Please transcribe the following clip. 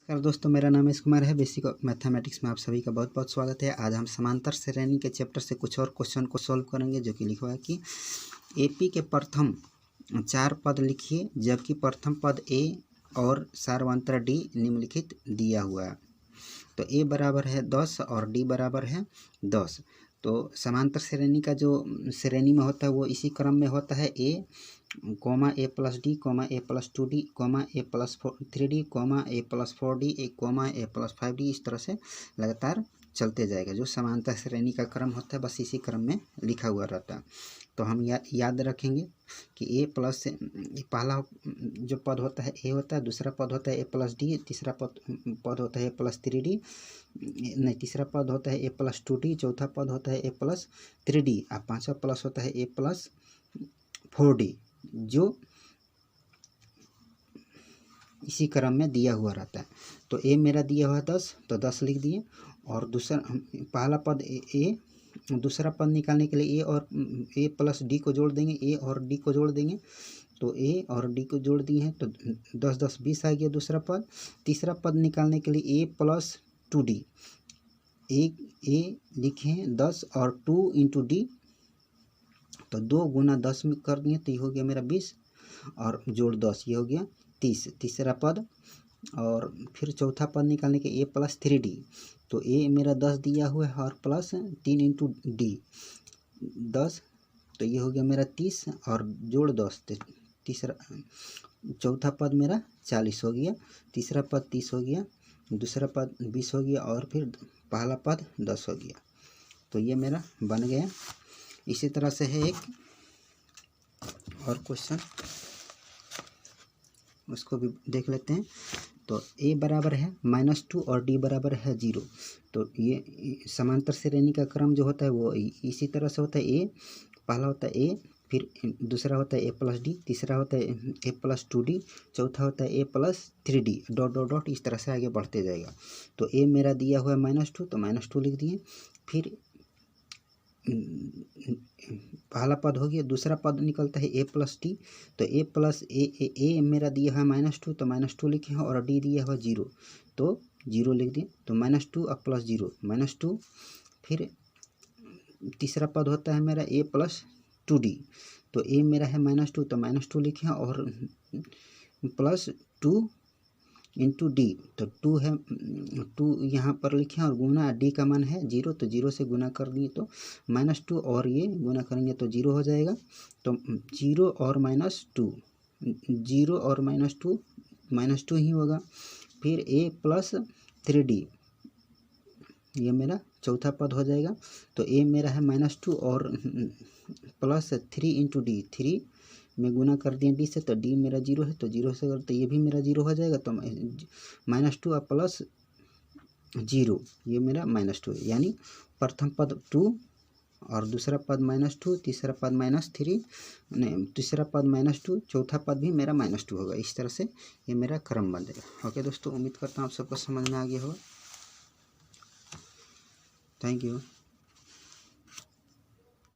नमस्कार दोस्तों, मेरा नाम इस कुमार है। बेसिक मैथमेटिक्स में आप सभी का बहुत बहुत स्वागत है। आज हम समांतर श्रेणी के चैप्टर से कुछ और क्वेश्चन को सॉल्व करेंगे, जो कि लिखा है कि एपी के प्रथम 4 पद लिखिए, जबकि प्रथम पद ए और सार्वंतर डी निम्नलिखित दिया हुआ है। तो ए बराबर है 10 और डी बराबर है 10। तो समांतर श्रेणी का जो श्रेणी में होता है वो इसी क्रम में होता है, ए कोमा ए प्लस डी कोमा ए प्लस 2d कोमा ए प्लस 3d कोमा ए प्लस 4d कोमा ए प्लस 5d, इस तरह से लगातार चलते जाएगा। जो समांतर श्रेणी का क्रम होता है बस इसी क्रम में लिखा हुआ रहता है। तो हम याद रखेंगे कि ए प्लस पहला जो पद होता है ए होता है, दूसरा पद होता है ए प्लस डी, तीसरा पद होता है ए प्लस 3d, नहीं तीसरा पद होता है ए प्लस 2d, चौथा पद होता है ए प्लस 3d और पांचवा प्लस होता है ए प्लस 4d, जो इसी क्रम में दिया हुआ रहता है। तो ए मेरा दिया हुआ है 10, तो 10 लिख दिए। और दूसरा पहला पद ए, दूसरा पद निकालने के लिए ए और ए प्लस डी को जोड़ देंगे, ए और डी को जोड़ देंगे। तो ए और डी को जोड़ दिए हैं तो 10 10 20 आ गया दूसरा पद। तीसरा पद निकालने के लिए ए प्लस 2d, ए लिखे 10 और 2 इंटू डी, तो 2 गुना 10 में कर दिए तो ये हो गया मेरा 20 और जोड़ 10 ये हो गया 30। तीसरा पद और फिर चौथा पद निकालने के ए प्लस 3d, तो ए मेरा 10 दिया हुआ है और प्लस 3 इंटू डी 10, तो ये हो गया मेरा 30 और जोड़ 10, तीसरा चौथा पद मेरा 40 हो गया, तीसरा पद 30 हो गया, दूसरा पद 20 हो गया और फिर पहला पद 10 हो गया। तो ये मेरा बन गया। इसी तरह से है एक और क्वेश्चन, उसको भी देख लेते हैं। तो a बराबर है -2 और d बराबर है 0। तो ये समांतर श्रेणी का क्रम जो होता है वो इसी तरह से होता है। a पहला होता है a, फिर दूसरा होता है a प्लस डी, तीसरा होता है a प्लस 2d, चौथा होता है a plus 3d, dot dot dot इस तरह से आगे बढ़ते जाएगा। तो a मेरा दिया हुआ है -2, तो -2 लिख दिए। फिर पहला पद हो गया, दूसरा पद निकलता है ए प्लस डी, तो ए प्लस ए मेरा दिया है -2, तो -2 लिखे हैं और डी दिया हुआ 0, तो 0 लिख दिए। तो -2 और प्लस 0 -2। फिर तीसरा पद होता है मेरा ए प्लस 2d, तो ए मेरा है -2, तो -2 लिखे हैं और प्लस 2 इंटू डी, तो 2 है, 2 यहाँ पर लिखे और गुना डी का मान है 0, तो 0 से गुना कर दिए तो -2 और ये गुना करेंगे तो 0 हो जाएगा। तो 0 और -2, 0 और -2 ही होगा। फिर ए प्लस 3d, ये मेरा चौथा पद हो जाएगा। तो ए मेरा है -2 और प्लस 3 इंटू डी, 3 में गुना कर दिए डी से, तो डी मेरा 0 है, तो 0 से करते ये भी मेरा 0 हो जाएगा। तो -2 और प्लस 0 ये मेरा -2 है, यानी प्रथम पद 2 और दूसरा पद -2, तीसरा पद -3, नहीं तीसरा पद -2, चौथा पद भी मेरा -2 होगा। इस तरह से ये मेरा क्रम बन जाएगा। ओके दोस्तों, उम्मीद करता हूँ आप सबको समझ में आ गया होगा। Thank you.